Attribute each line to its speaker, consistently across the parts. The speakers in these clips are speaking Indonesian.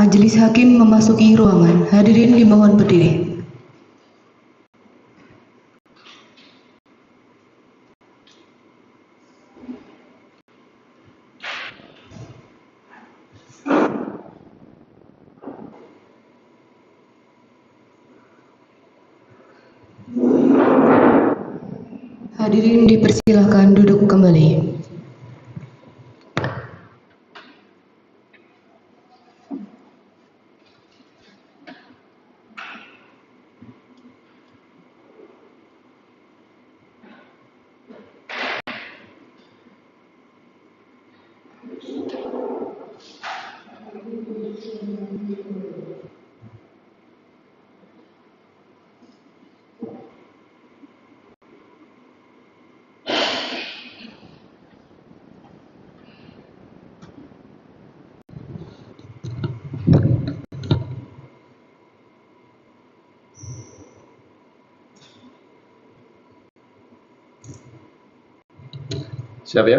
Speaker 1: Majelis Hakim memasuki ruangan. Hadirin dimohon berdiri. Hadirin dipersilakan duduk kembali.
Speaker 2: Siap ya?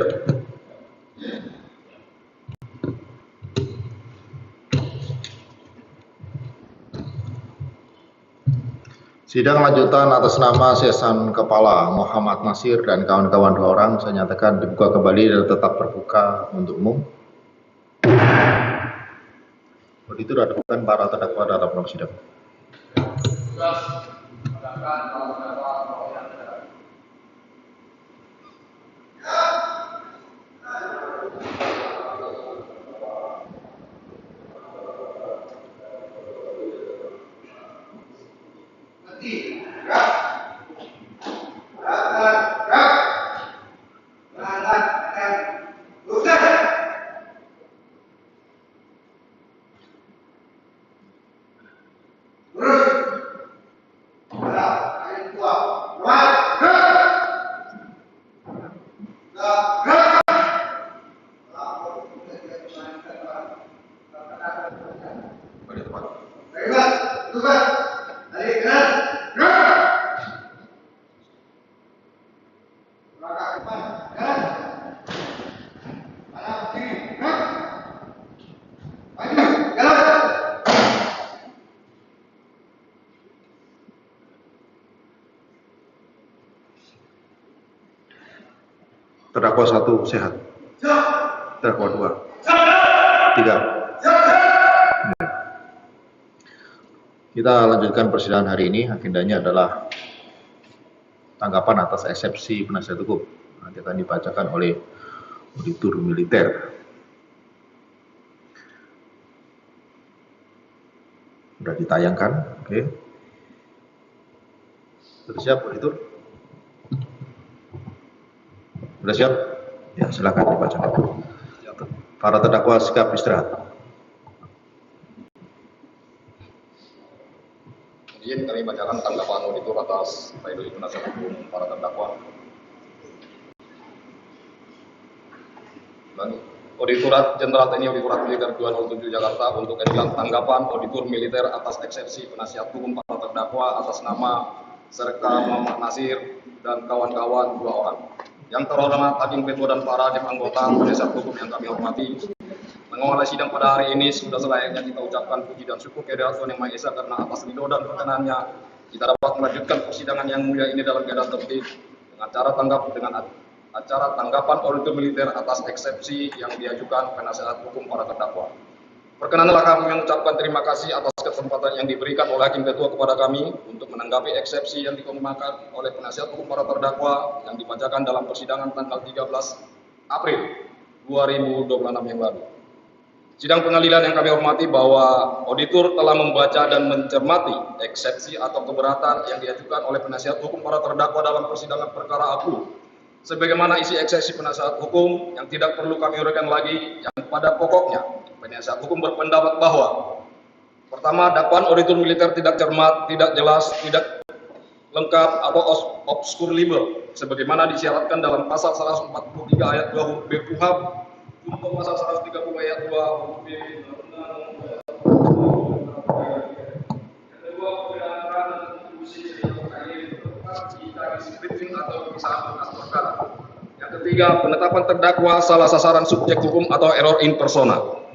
Speaker 2: Sidang lanjutan atas nama Sesan Kepala Muhammad Nasir dan kawan-kawan 2 orang saya nyatakan dibuka kembali dan tetap terbuka untuk umum. Begitu dihadapkan para terdakwa dalam ruang sidang. Terdakwa 1 sehat. Terdakwa 2. 3. Kita lanjutkan persidangan hari ini. Agendanya adalah tanggapan atas eksepsi penasihat hukum. Nanti akan dibacakan oleh auditor militer. Sudah ditayangkan, oke. Sudah siap, auditor? Sudah siap? Ya, silakan dibacakan. Para terdakwa sikap istirahat.
Speaker 3: Izin kami bacakan tanggapan auditor atas pledoi penasihat hukum para terdakwa. Auditorat Jenderal TNI Auditorat Militer 207 Jakarta untuk tanggapan auditor militer atas eksepsi penasihat hukum para terdakwa atas nama Serka Muhammad Nasir dan kawan-kawan 2 orang. Yang terhormat Hakim Ketua dan para hakim anggota penasihat hukum yang kami hormati, mengawali sidang pada hari ini sudah selayaknya kita ucapkan puji dan syukur kehadirat Tuhan Yang Maha Esa karena atas ridho dan perkenannya kita dapat melanjutkan persidangan yang mulia ini dalam keadaan tertib dengan acara tanggapan auditor militer atas eksepsi yang diajukan penasihat hukum para terdakwa. Perkenanlah kami mengucapkan terima kasih atas kesempatan yang diberikan oleh Hakim Ketua kepada kami untuk menanggapi eksepsi yang dikemukakan oleh penasihat hukum para terdakwa yang dibacakan dalam persidangan tanggal 13 April 2026 yang lalu. Sidang pengadilan yang kami hormati bahwa auditor telah membaca dan mencermati eksepsi atau keberatan yang diajukan oleh penasihat hukum para terdakwa dalam persidangan perkara aku. Sebagaimana isi eksepsi penasihat hukum yang tidak perlu kami uraikan lagi, yang pada pokoknya penasihat hukum berpendapat bahwa pertama, dakwaan auditor militer tidak cermat, tidak jelas, tidak lengkap atau obskur libel sebagaimana disyaratkan dalam pasal 143 ayat 2 huruf B KUHP untuk pasal 130 ayat 2 huruf B Undang-Undang. Yang kedua, pembelaan dan kontribusi dari terkait jika deskripsi atau pemisahan berkas perkara. Yang ketiga, penetapan terdakwa salah sasaran subjek hukum atau error in persona.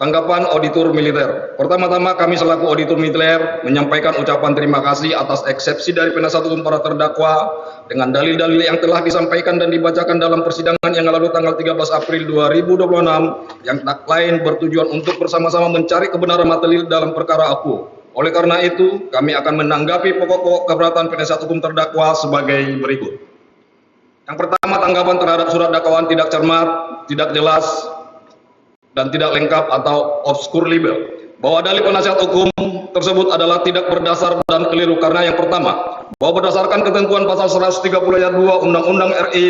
Speaker 3: Tanggapan auditor militer. Pertama-tama kami selaku auditor militer menyampaikan ucapan terima kasih atas eksepsi dari penasihat hukum para terdakwa dengan dalil-dalil yang telah disampaikan dan dibacakan dalam persidangan yang lalu tanggal 13 April 2026 yang tak lain bertujuan untuk bersama-sama mencari kebenaran material dalam perkara aku. Oleh karena itu, kami akan menanggapi pokok-pokok keberatan penasihat hukum terdakwa sebagai berikut. Yang pertama, tanggapan terhadap surat dakwaan tidak cermat, tidak jelas, dan tidak lengkap atau obskur libel, bahwa dalil penasihat hukum tersebut adalah tidak berdasar dan keliru karena yang pertama, bahwa berdasarkan ketentuan pasal 130 ayat 2 Undang-Undang RI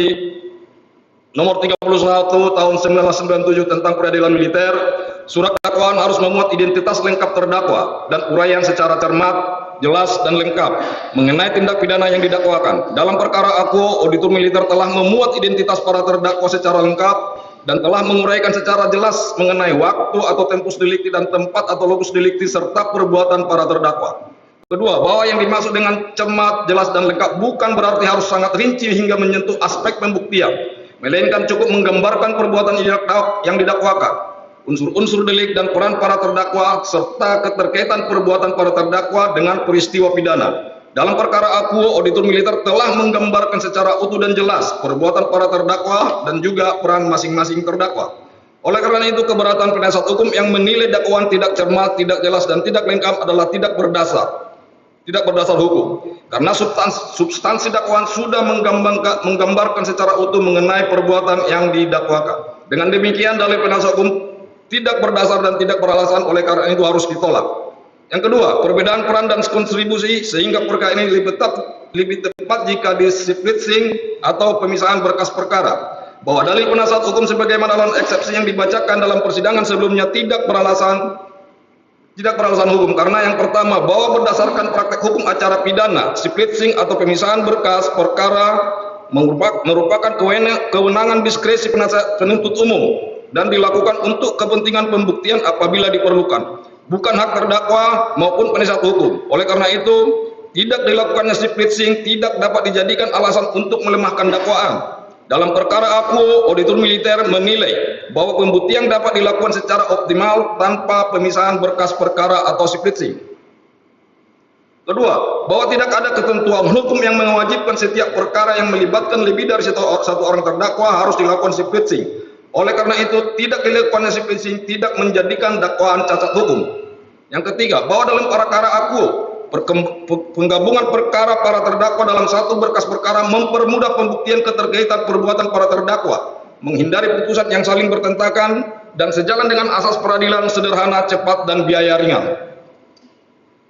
Speaker 3: nomor 31 tahun 1997 tentang peradilan militer, surat dakwaan harus memuat identitas lengkap terdakwa dan uraian secara cermat, jelas dan lengkap mengenai tindak pidana yang didakwakan. Dalam perkara aku, auditor militer telah memuat identitas para terdakwa secara lengkap dan telah menguraikan secara jelas mengenai waktu atau tempus delikti dan tempat atau lokus delikti serta perbuatan para terdakwa. Kedua, bahwa yang dimaksud dengan cermat, jelas dan lengkap bukan berarti harus sangat rinci hingga menyentuh aspek pembuktian, melainkan cukup menggambarkan perbuatan yang didakwakan, unsur-unsur delik dan peran para terdakwa serta keterkaitan perbuatan para terdakwa dengan peristiwa pidana. Dalam perkara aku, auditor militer telah menggambarkan secara utuh dan jelas perbuatan para terdakwa dan juga peran masing-masing terdakwa. Oleh karena itu, keberatan penasihat hukum yang menilai dakwaan tidak cermat, tidak jelas, dan tidak lengkap adalah tidak berdasar hukum. Karena substansi dakwaan sudah menggambarkan secara utuh mengenai perbuatan yang didakwakan. Dengan demikian, dalil penasihat hukum tidak berdasar dan tidak beralasan, oleh karena itu harus ditolak. Yang kedua, perbedaan peran dan kontribusi sehingga perkara ini lebih tepat jika displitsing atau pemisahan berkas perkara. Bahwa dalil penasihat hukum sebagaimana dalam eksepsi yang dibacakan dalam persidangan sebelumnya tidak beralasan hukum karena yang pertama, bahwa berdasarkan praktek hukum acara pidana, splitsing atau pemisahan berkas perkara merupakan kewenangan diskresi penuntut umum dan dilakukan untuk kepentingan pembuktian apabila diperlukan, bukan hak terdakwa maupun penasihat hukum. Oleh karena itu, tidak dilakukannya splitsing tidak dapat dijadikan alasan untuk melemahkan dakwaan. Dalam perkara aku, auditor militer menilai bahwa pembuktian dapat dilakukan secara optimal tanpa pemisahan berkas perkara atau splitsing. Kedua, bahwa tidak ada ketentuan hukum yang mewajibkan setiap perkara yang melibatkan lebih dari satu orang terdakwa harus dilakukan splitsing. Oleh karena itu, tidak dilakukannya splitsing tidak menjadikan dakwaan cacat hukum. Yang ketiga, bahwa dalam perkara aku, penggabungan perkara para terdakwa dalam satu berkas perkara mempermudah pembuktian keterkaitan perbuatan para terdakwa, menghindari putusan yang saling bertentangan, dan sejalan dengan asas peradilan sederhana, cepat, dan biaya ringan.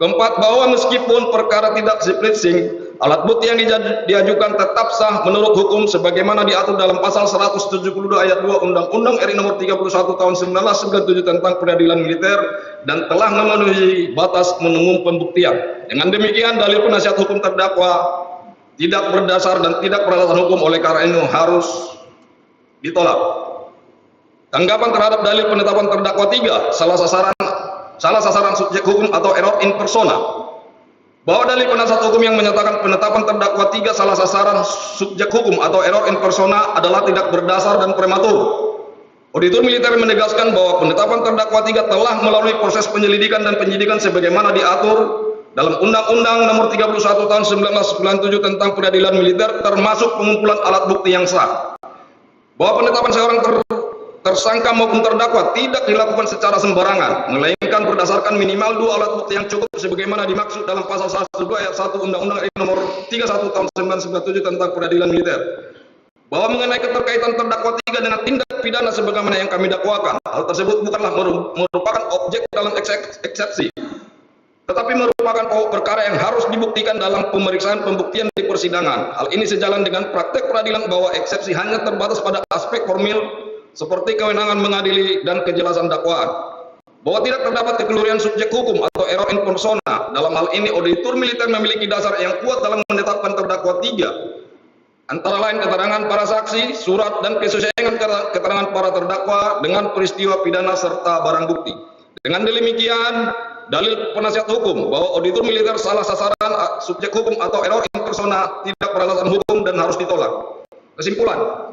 Speaker 3: Keempat, bahwa meskipun perkara tidak splitsing, alat bukti yang diajukan tetap sah menurut hukum sebagaimana diatur dalam pasal 172 ayat 2 Undang-Undang RI nomor 31 tahun 1997 tentang peradilan militer dan telah memenuhi batas minimum pembuktian. Dengan demikian, dalil penasihat hukum terdakwa tidak berdasar dan tidak beralasan hukum, oleh karena itu harus ditolak. Tanggapan terhadap dalil penetapan terdakwa 3, salah sasaran subjek hukum atau error in persona. Bahwa dalil penasihat hukum yang menyatakan penetapan terdakwa 3 salah sasaran subjek hukum atau error in persona adalah tidak berdasar dan prematur. Auditor militer menegaskan bahwa penetapan terdakwa 3 telah melalui proses penyelidikan dan penyidikan sebagaimana diatur dalam Undang-Undang nomor 31 tahun 1997 tentang peradilan militer, termasuk pengumpulan alat bukti yang sah. Bahwa penetapan seorang tersangka maupun terdakwa tidak dilakukan secara sembarangan, melainkan berdasarkan minimal 2 alat bukti yang cukup sebagaimana dimaksud dalam pasal 102 ayat 1 Undang-Undang RI nomor 31 tahun 1997 tentang peradilan militer. Bahwa mengenai keterkaitan terdakwa 3 dengan tindak pidana sebagaimana yang kami dakwakan, hal tersebut bukanlah merupakan objek dalam eksepsi, tetapi merupakan pokok perkara yang harus dibuktikan dalam pemeriksaan pembuktian di persidangan. Hal ini sejalan dengan praktek peradilan bahwa eksepsi hanya terbatas pada aspek formil seperti kewenangan mengadili dan kejelasan dakwaan. Bahwa tidak terdapat kekeliruan subjek hukum atau error in persona. Dalam hal ini, auditor militer memiliki dasar yang kuat dalam menetapkan terdakwa 3. Antara lain keterangan para saksi, surat, dan kesesuaian keterangan para terdakwa dengan peristiwa pidana serta barang bukti. Dengan demikian, dalil penasihat hukum bahwa auditor militer salah sasaran subjek hukum atau error in persona tidak beralasan hukum dan harus ditolak. Kesimpulan,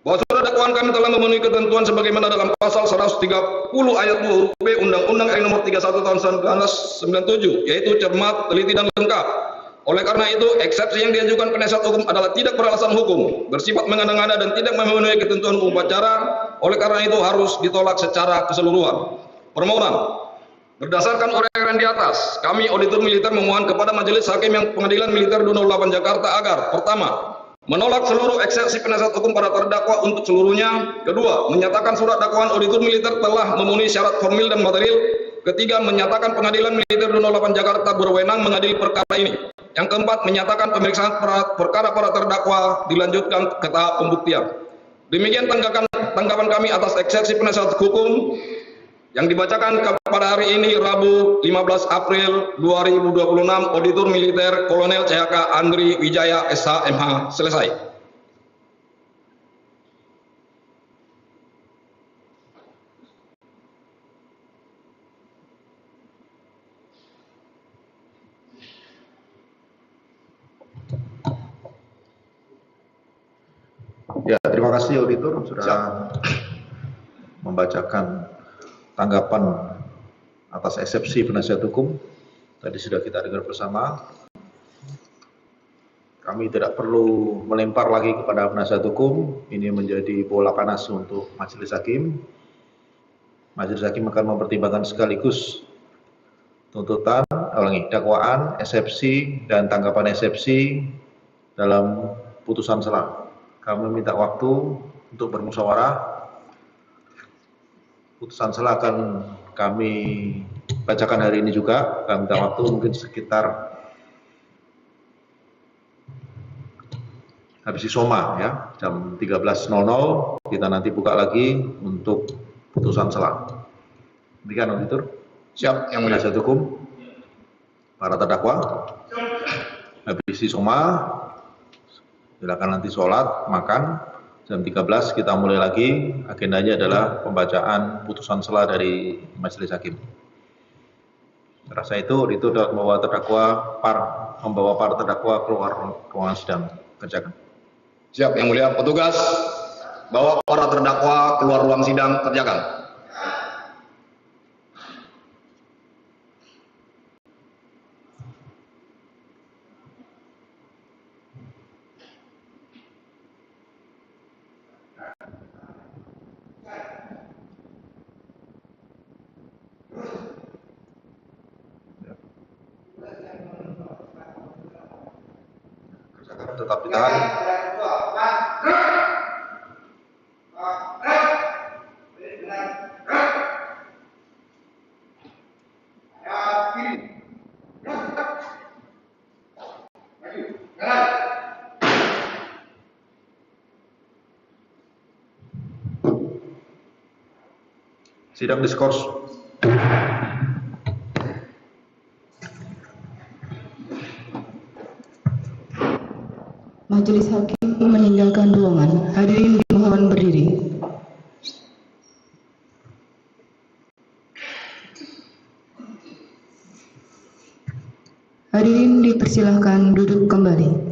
Speaker 3: bahwa surat surat dakwaan kami telah memenuhi ketentuan sebagaimana dalam pasal 130 ayat 2 huruf B Undang-Undang RI Nomor 31 Tahun 1997, yaitu cermat, teliti, dan lengkap. Oleh karena itu, eksepsi yang diajukan penasihat hukum adalah tidak beralasan hukum, bersifat mengada-ngada dan tidak memenuhi ketentuan hukum acara. Oleh karena itu harus ditolak secara keseluruhan. Permohonan. Berdasarkan uraian di atas, kami auditor militer memohon kepada Majelis Hakim yang Pengadilan Militer 208 Jakarta agar: pertama, menolak seluruh eksepsi penasihat hukum pada terdakwa untuk seluruhnya. Kedua, menyatakan surat dakwaan auditor militer telah memenuhi syarat formil dan material. Ketiga, menyatakan Pengadilan Militer 208 Jakarta berwenang mengadili perkara ini. Yang keempat, menyatakan pemeriksaan perkara para terdakwa dilanjutkan ke tahap pembuktian. Demikian tanggapan kami atas eksepsi penasihat hukum yang dibacakan pada hari ini Rabu 15 April 2026, Auditor Militer Kolonel CHK Andri Wijaya SH MH. Selesai.
Speaker 2: Ya, terima kasih auditor sudah membacakan tanggapan atas eksepsi penasihat hukum. Tadi sudah kita dengar bersama. Kami tidak perlu melempar lagi kepada penasihat hukum. Ini menjadi bola panas untuk majelis hakim. Majelis hakim akan mempertimbangkan sekaligus tuntutan, dakwaan, eksepsi, dan tanggapan eksepsi dalam putusan sela. Kami minta waktu untuk bermusyawarah. Putusan sela akan kami bacakan hari ini juga. Kami minta waktu mungkin sekitar habis isoma ya, jam 13.00 kita nanti buka lagi untuk putusan sela. Demikian auditor.
Speaker 3: Siap, yang mulia.
Speaker 2: Penasihat hukum, para terdakwa, habis isoma, silakan nanti sholat, makan. Jam 13 kita mulai lagi, agendanya adalah pembacaan putusan sela dari majelis hakim. Rasa itu dapat membawa para terdakwa keluar ruangan sidang. Kerjakan.
Speaker 3: Siap, yang mulia. Petugas, bawa para terdakwa keluar ruang sidang. Kerjakan.
Speaker 2: Tetap ditahan. Sidang diskors.
Speaker 1: Majelis hakim meninggalkan ruangan. Hadirin dimohon berdiri. Hadirin dipersilahkan duduk kembali.